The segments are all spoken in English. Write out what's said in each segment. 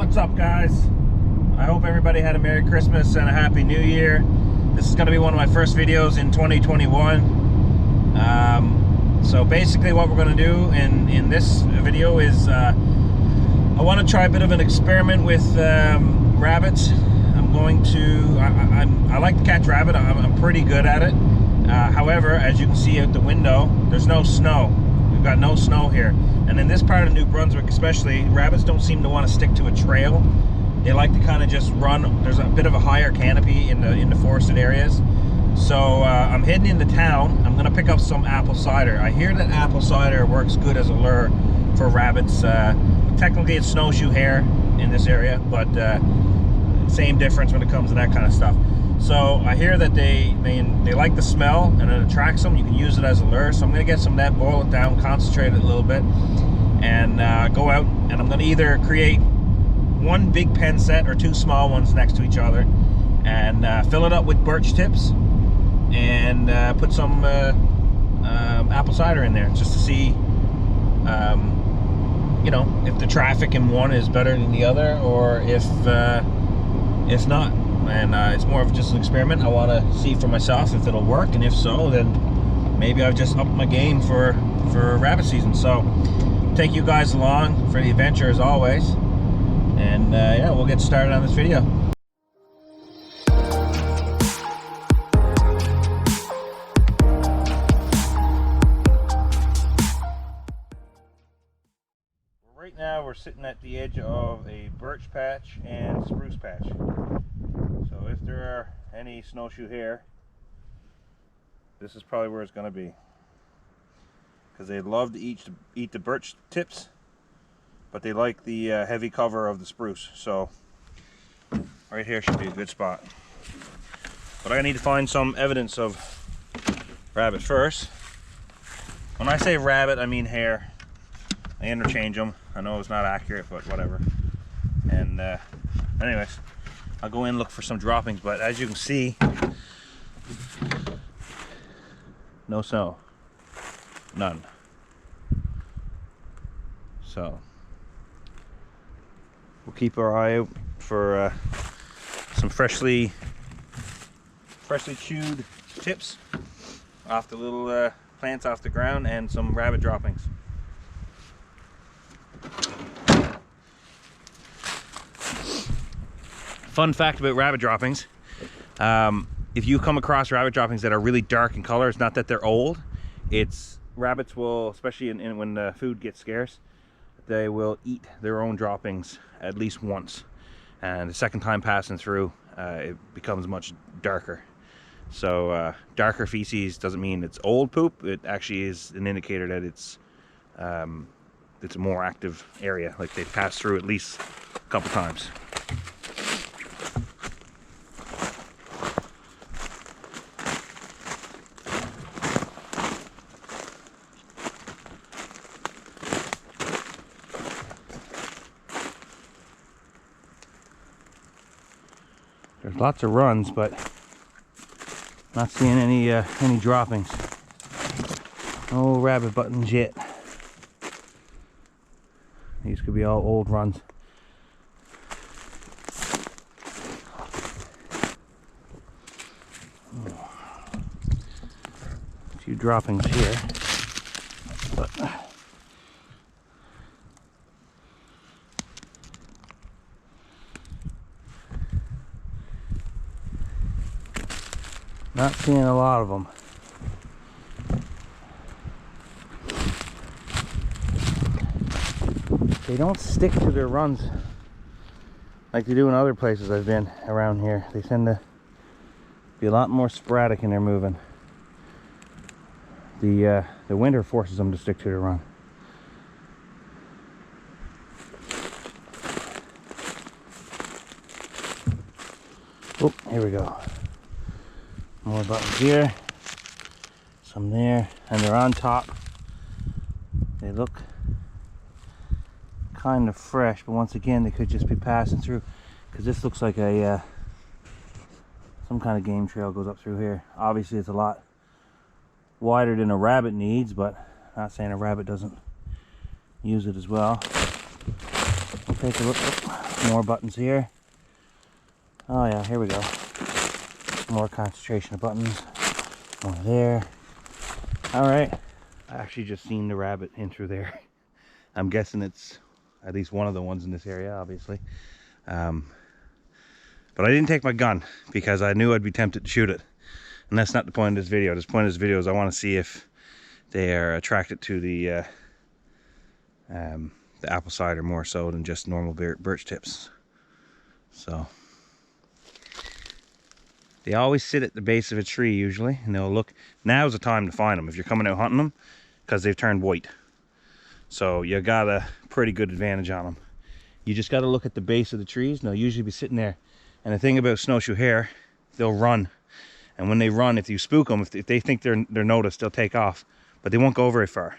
What's up, guys? I hope everybody had a Merry Christmas and a Happy New Year. This is going to be one of my first videos in 2021. So basically what we're going to do in this video is I want to try a bit of an experiment with rabbits. I'm going to, I like to catch rabbit. I'm pretty good at it. However, as you can see out the window, there's no snow. We've got no snow here. And in this part of New Brunswick especially, rabbits don't seem to want to stick to a trail. They like to kind of just run. There's a bit of a higher canopy in the forested areas. So I'm heading into town. I'm gonna pick up some apple cider. I hear that apple cider works good as a lure for rabbits. Technically it's snowshoe hare in this area, but same difference when it comes to that kind of stuff. So I hear that they like the smell and it attracts them. You can use it as a lure. So I'm gonna get some of that, boil it down, concentrate it a little bit, and go out, and I'm gonna either create one big pen set or two small ones next to each other and fill it up with birch tips and put some apple cider in there just to see you know, if the traffic in one is better than the other, or if not. And it's more of just an experiment. I want to see for myself if it'll work, and if so, then maybe I've just upped my game for rabbit season. So take you guys along for the adventure as always, and yeah, we'll get started on this video. Right now we're sitting at the edge of a birch patch and spruce patch. So if there are any snowshoe hare, this is probably where it's going to be, because they love to eat the birch tips, but they like the heavy cover of the spruce. So right here should be a good spot. But I need to find some evidence of rabbit first. When I say rabbit, I mean hare. I interchange them. I know it's not accurate, but whatever. And anyways, I'll go in and look for some droppings, but as you can see, no snow, none. So we'll keep our eye out for some freshly chewed tips off the little plants off the ground, and some rabbit droppings. Fun fact about rabbit droppings, if you come across rabbit droppings that are really dark in color, it's not that they're old, it's rabbits will, especially when the food gets scarce, they will eat their own droppings at least once, and the second time passing through it becomes much darker. So darker feces doesn't mean it's old poop. It actually is an indicator that it's a more active area, like they've passed through at least a couple times. There's lots of runs, but not seeing any droppings. No rabbit buttons yet. These could be all old runs. A few droppings here, but not seeing a lot of them. They don't stick to their runs like they do in other places I've been around here. They tend to be a lot more sporadic in their moving. The winter forces them to stick to their run. Oh, here we go. More buttons here, some there, and they're on top. They look kind of fresh, but once again they could just be passing through, because this looks like a some kind of game trail goes up through here. Obviously it's a lot wider than a rabbit needs, but not saying a rabbit doesn't use it as well. We'll take a look. More buttons here. Oh yeah, here we go. More concentration of buttons. More there. Alright. I actually just seen the rabbit in through there. I'm guessing it's at least one of the ones in this area, obviously. But I didn't take my gun because I knew I'd be tempted to shoot it. And that's not the point of this video. The point of this video is I want to see if they are attracted to the apple cider more so than just normal birch tips. So they always sit at the base of a tree usually, and they'll look. Now's the time to find them if you're coming out hunting them, because they've turned white. So you got a pretty good advantage on them. You just got to look at the base of the trees, and they'll usually be sitting there. And the thing about snowshoe hare, they'll run. And when they run, if you spook them, if they think they're noticed, they'll take off. But they won't go very far.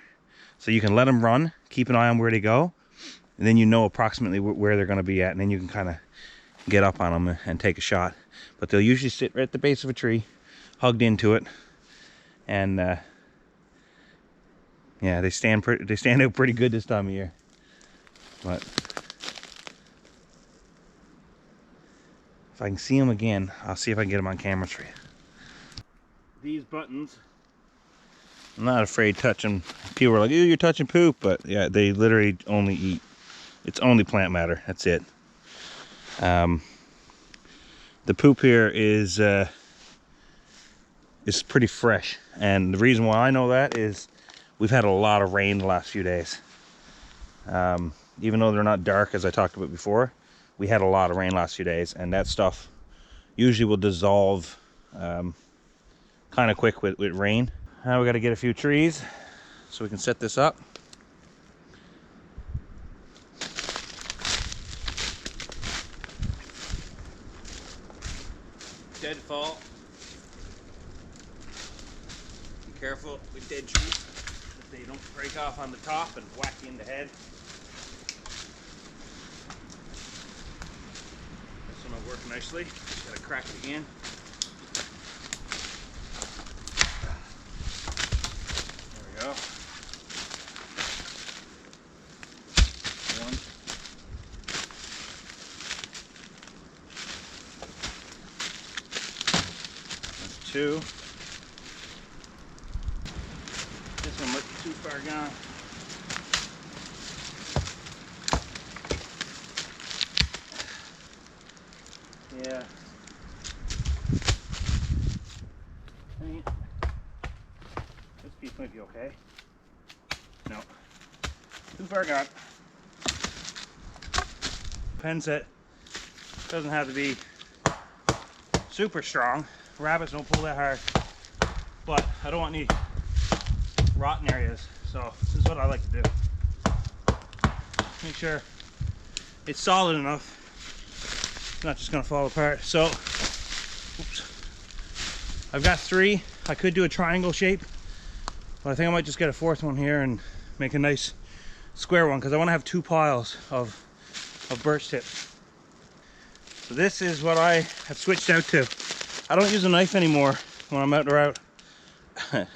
So you can let them run, keep an eye on where they go, and then you know approximately where they're going to be at, and then you can kind of get up on them and take a shot. But they'll usually sit right at the base of a tree, hugged into it, and yeah, they stand out pretty good this time of year. But if I can see them again, I'll see if I can get them on camera for you. These buttons, I'm not afraid touching. People are like, "Ooh, you're touching poop," but yeah, they literally only eat. It's only plant matter. That's it. The poop here is pretty fresh, and the reason why I know that is we've had a lot of rain the last few days. Even though they're not dark as I talked about before, we had a lot of rain last few days, and that stuff usually will dissolve kind of quick with rain. Now we got to get a few trees so we can set this up. Deadfall. Be careful with dead trees that they don't break off on the top and whack you in the head. This one will work nicely. Just gotta crack it again. There we go. One. That's two. This one might be too far gone. Yeah. I mean, this piece might be okay. No. Too far gone. Pen set doesn't have to be super strong. Rabbits don't pull that hard. But I don't want any rotten areas. So this is what I like to do. Make sure it's solid enough. It's not just gonna fall apart. So, oops. I've got three. I could do a triangle shape, but I think I might just get a fourth one here and make a nice square one because I want to have two piles of birch tips. So this is what I have switched out to. I don't use a knife anymore when I'm out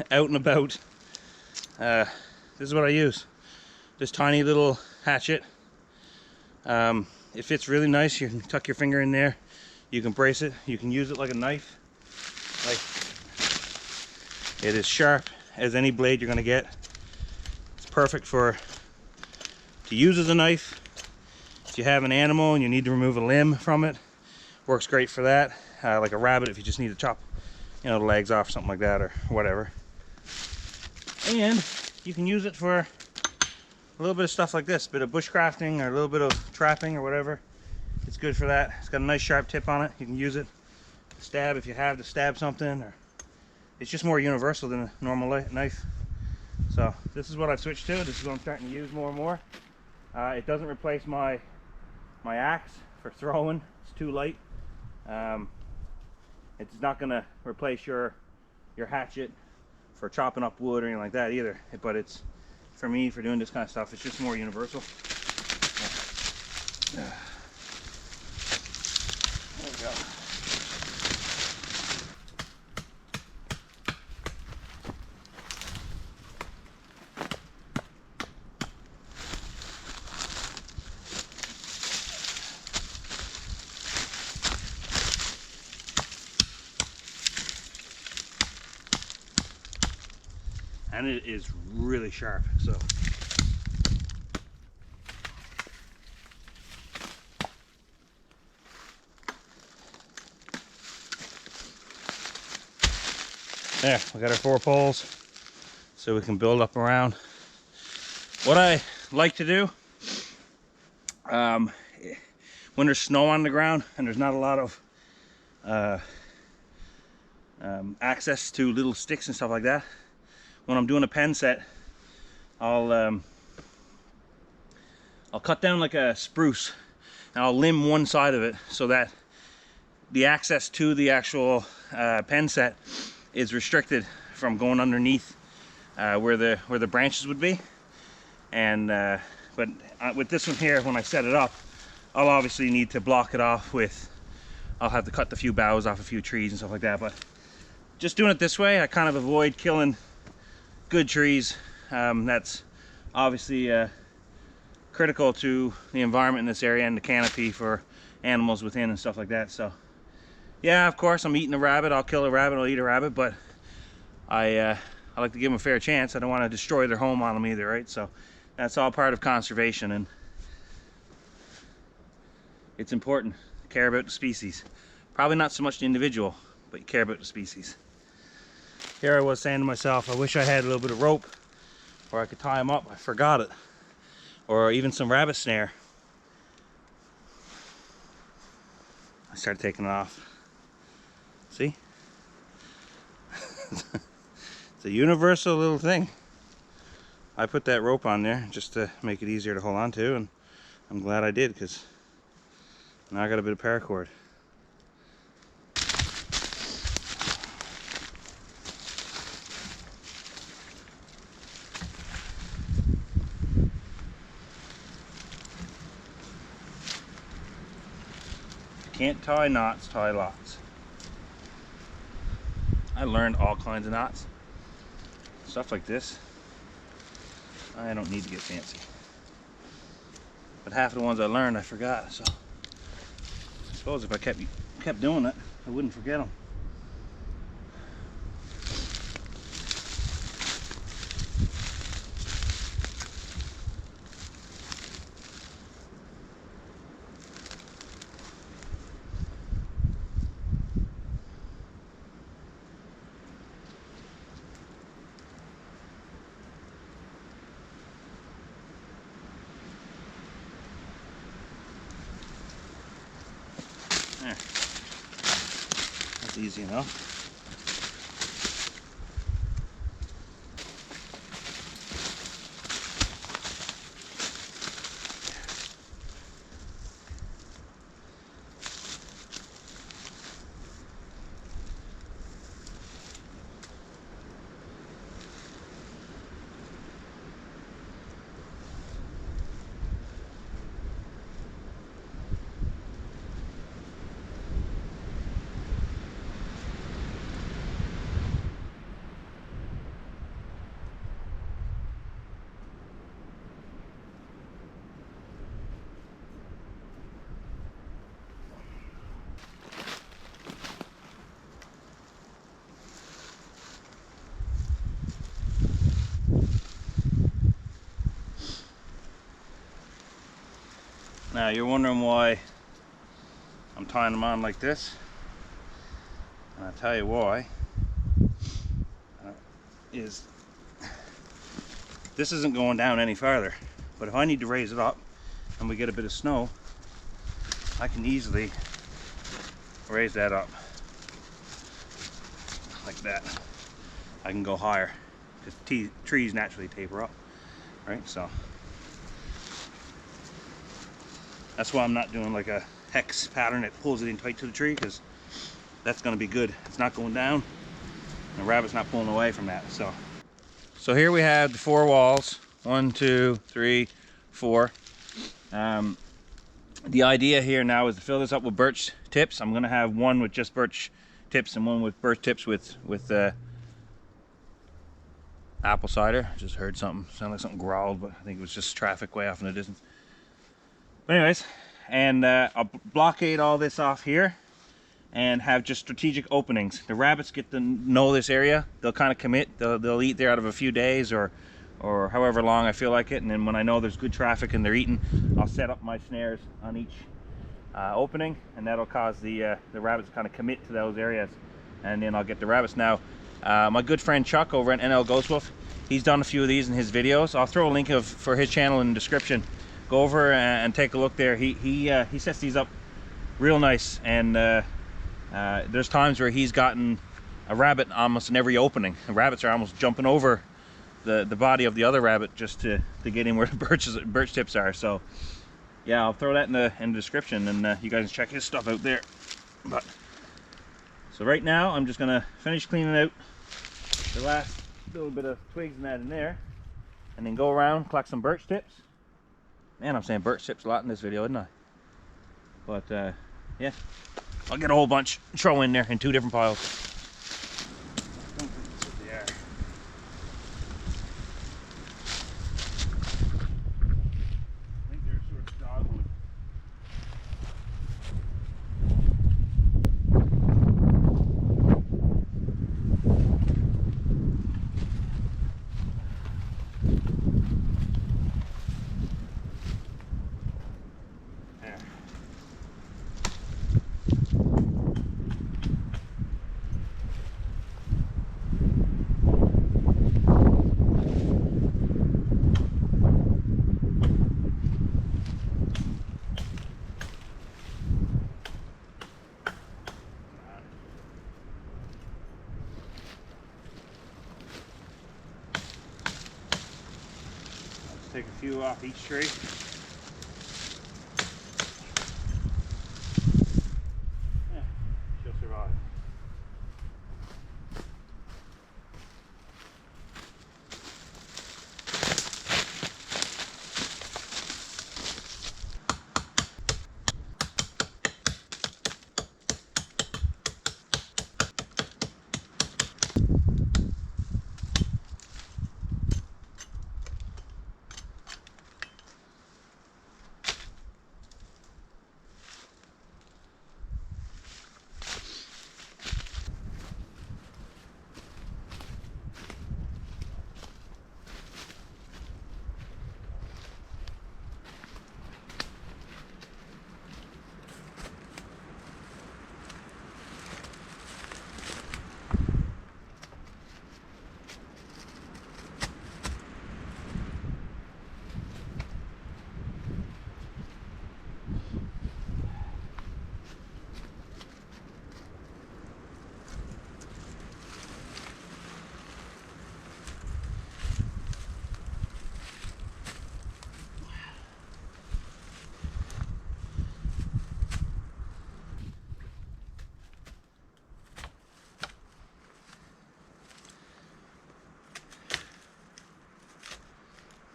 and about. This is what I use. This tiny little hatchet. It fits really nice. You can tuck your finger in there. You can brace it. You can use it like a knife. Like, it is sharp as any blade you're gonna get. It's perfect to use as a knife. If you have an animal and you need to remove a limb from it, works great for that. Like a rabbit, if you just need to chop, the legs off or something like that, or whatever. And you can use it for a little bit of stuff like this, a bit of bushcrafting or a little bit of trapping or whatever. It's good for that. It's got a nice sharp tip on it. You can use it to stab if you have to stab something, or it's just more universal than a normal knife. So this is what I've switched to. This is what I'm starting to use more and more. It doesn't replace my axe for throwing. It's too light. It's not gonna replace your hatchet for chopping up wood or anything like that either. But it's, for me, for doing this kind of stuff, it's just more universal. There we go. and it is really sharp. So there, we got our 4 poles so we can build up around. What I like to do when there's snow on the ground and there's not a lot of access to little sticks and stuff like that, when I'm doing a pen set, I'll cut down like a spruce and I'll limb one side of it so that the access to the actual pen set is restricted from going underneath where the branches would be. And but with this one here, when I set it up, I'll obviously need to block it off with, I'll have to cut the few boughs off a few trees and stuff like that. But just doing it this way, I kind of avoid killing good trees. That's obviously critical to the environment in this area and the canopy for animals within and stuff like that. So yeah, of course, I'm eating a rabbit. I'll kill a rabbit, I'll eat a rabbit, but I like to give them a fair chance. I don't want to destroy their home on them either, right? So that's all part of conservation, and it's important to care about the species. Probably not so much the individual, but you care about the species. Here I was saying to myself, I wish I had a little bit of rope where I could tie them up. I forgot it. Or even some rabbit snare. I started taking it off. See? It's a universal little thing. I put that rope on there just to make it easier to hold on to, and I'm glad I did, because now I got a bit of paracord. Can't tie knots, tie lots. I learned all kinds of knots. Stuff like this, I don't need to get fancy. But half of the ones I learned, I forgot. So I suppose if I kept doing it, I wouldn't forget them. There. That's easy enough. Now you're wondering why I'm tying them on like this, and I'll tell you why. Is this isn't going down any farther, but if I need to raise it up and we get a bit of snow, I can easily raise that up like that. I can go higher because trees naturally taper up, right? So that's why I'm not doing like a hex pattern that pulls it in tight to the tree, because that's going to be good. It's not going down, and the rabbit's not pulling away from that. So here we have the 4 walls. 1, 2, 3, 4. The idea here now is to fill this up with birch tips. I'm going to have one with just birch tips and one with birch tips with apple cider. I just heard something, sounded like something growled, but I think it was just traffic way off in the distance. But anyways, and I'll blockade all this off here and have just strategic openings. The rabbits get to know this area. They'll kind of commit. They'll eat there out of a few days or however long I feel like it. And then when I know there's good traffic and they're eating, I'll set up my snares on each opening, and that'll cause the rabbits to kind of commit to those areas, and then I'll get the rabbits. Now, my good friend Chuck over at NL Ghostwolf, he's done a few of these in his videos. I'll throw a link for his channel in the description. Go over and take a look there. He sets these up real nice, and there's times where he's gotten a rabbit almost in every opening. The rabbits are almost jumping over the body of the other rabbit just to get in where the birch tips are. So yeah, I'll throw that in the description, and you guys can check his stuff out there. But so right now I'm just gonna finish cleaning out the last little bit of twigs and that in there, and then go around, collect some birch tips. Man, I'm saying birch tips a lot in this video, isn't I? But yeah, I'll get a whole bunch, throw in there in 2 different piles. Take a few off each tree. Yeah, she'll survive.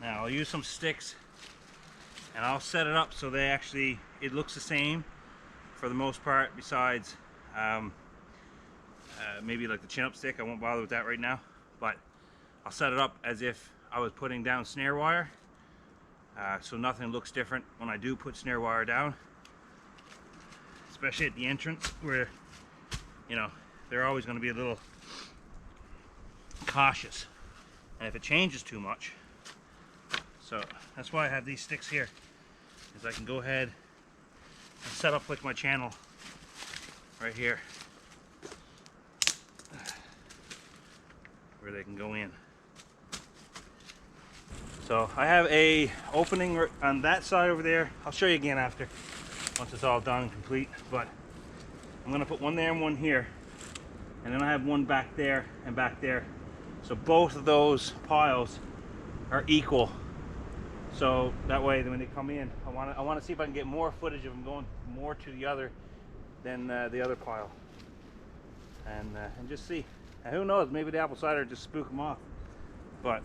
Now I'll use some sticks and I'll set it up so it looks the same for the most part, besides maybe like the chin up stick. I won't bother with that right now, but I'll set it up as if I was putting down snare wire, so nothing looks different when I do put snare wire down, especially at the entrance where, you know, they're always going to be a little cautious, and if it changes too much. So that's why I have these sticks here, is I can go ahead and set up like my channel right here where they can go in. So I have a opening on that side over there. I'll show you again after, once it's all done and complete. But I'm gonna put one there and one here, and then I have one back there and back there. So both of those piles are equal. So that way, when they come in, I want to see if I can get more footage of them going more to the other than the other pile, and just see. And who knows? Maybe the apple cider just spook them off. But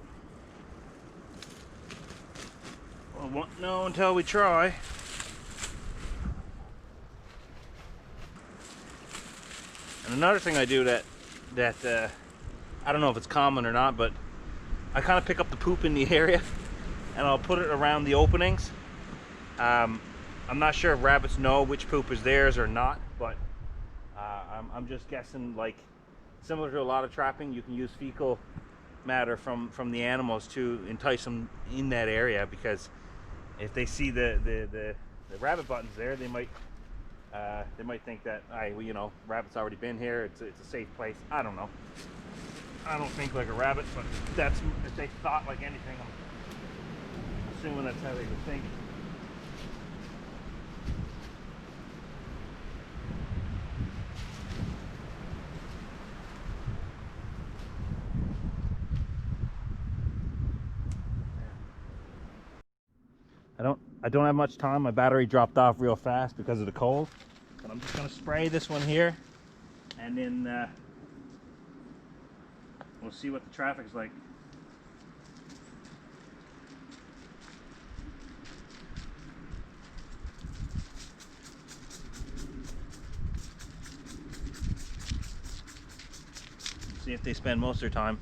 we won't know until we try. And another thing I do that I don't know if it's common or not, but I kind of pick up the poop in the area, and I'll put it around the openings. I'm not sure if rabbits know which poop is theirs or not, but I'm just guessing, like similar to a lot of trapping, you can use fecal matter from the animals to entice them in that area, because if they see the rabbit buttons there, they might think that, well, you know, rabbit's already been here, it's a safe place. I don't know. I don't think like a rabbit, but that's, if they thought like anything, I'm assuming that's how they would think. I don't have much time. My battery dropped off real fast because of the cold, but I'm just gonna spray this one here, and then we'll see what the traffic's like. See if they spend most of their time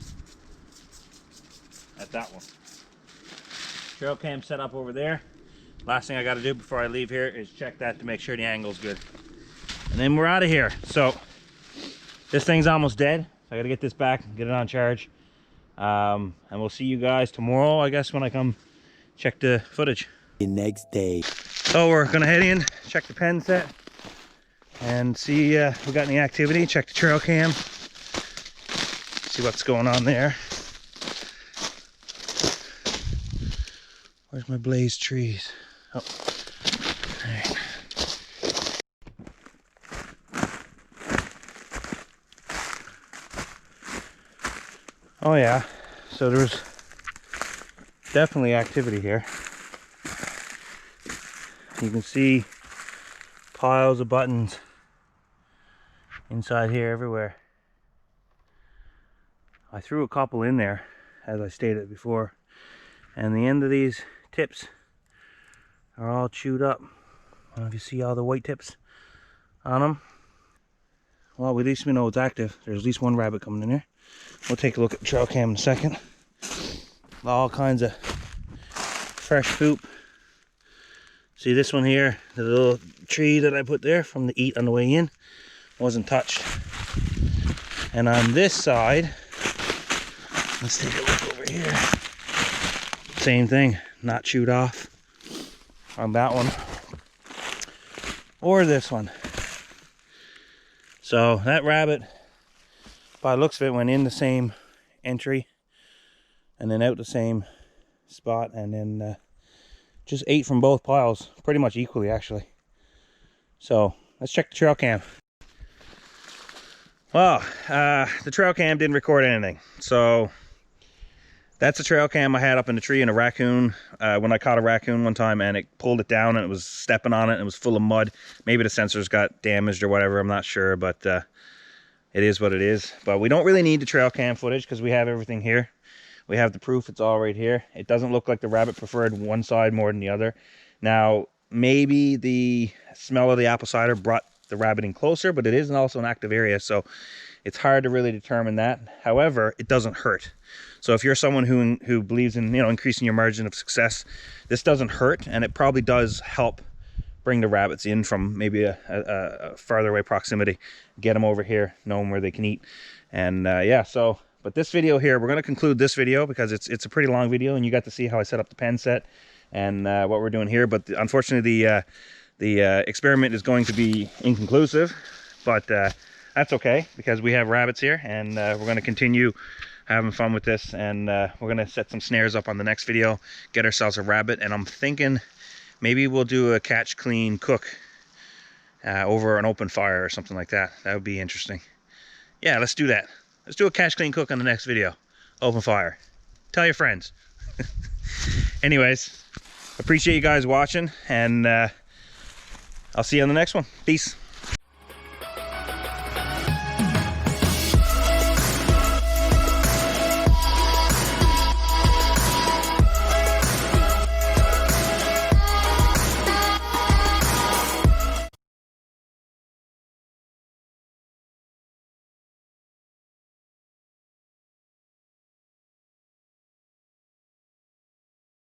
at that one. Trail cam set up over there. Last thing I got to do before I leave here is check that to make sure the angle's good, and then we're out of here. So this thing's almost dead, so I got to get this back and get it on charge, and we'll see you guys tomorrow, I guess, when I come check the footage. The next day. So we're gonna head in, check the pen set, and see if we got any activity. Check the trail cam, see what's going on there. Where's my blazed trees? Oh, all right. Oh yeah, so there's definitely activity here. You can see piles of buttons inside here everywhere. I threw a couple in there, as I stated before, and the end of these tips are all chewed up. I don't know if you see all the white tips on them. Well, at least we know it's active. There's at least one rabbit coming in here. We'll take a look at the trail cam in a second. All kinds of fresh poop. See this one here, the little tree that I put there from the eat on the way in, wasn't touched. And on this side, let's take a look over here. Same thing, not chewed off on that one or this one. So that rabbit, by the looks of it, went in the same entry and then out the same spot, and then just ate from both piles pretty much equally, actually. So let's check the trail cam. Well, the trail cam didn't record anything, so that's a trail cam I had up in the tree in a raccoon. When I caught a raccoon one time and it pulled it down and it was stepping on it and it was full of mud. Maybe the sensors got damaged or whatever, I'm not sure, but it is what it is. But we don't really need the trail cam footage because we have everything here. We have the proof, it's all right here. It doesn't look like the rabbit preferred one side more than the other. Now, maybe the smell of the apple cider brought the rabbit in closer, but it is also an active area, so it's hard to really determine that. However, it doesn't hurt. So if you're someone who believes in, you know, increasing your margin of success, this doesn't hurt, and it probably does help bring the rabbits in from maybe a farther away proximity, get them over here, know them where they can eat. And yeah, so, but this video here, we're going to conclude this video because it's a pretty long video, and you got to see how I set up the pen set and what we're doing here. But unfortunately, the experiment is going to be inconclusive, but that's okay because we have rabbits here, and we're going to continue having fun with this, and we're going to set some snares up on the next video, get ourselves a rabbit, and I'm thinking maybe we'll do a catch, clean, cook over an open fire or something like that. That would be interesting. Yeah, let's do that. Let's do a catch, clean, cook on the next video. Open fire. Tell your friends. Anyways, appreciate you guys watching, and I'll see you on the next one. Peace.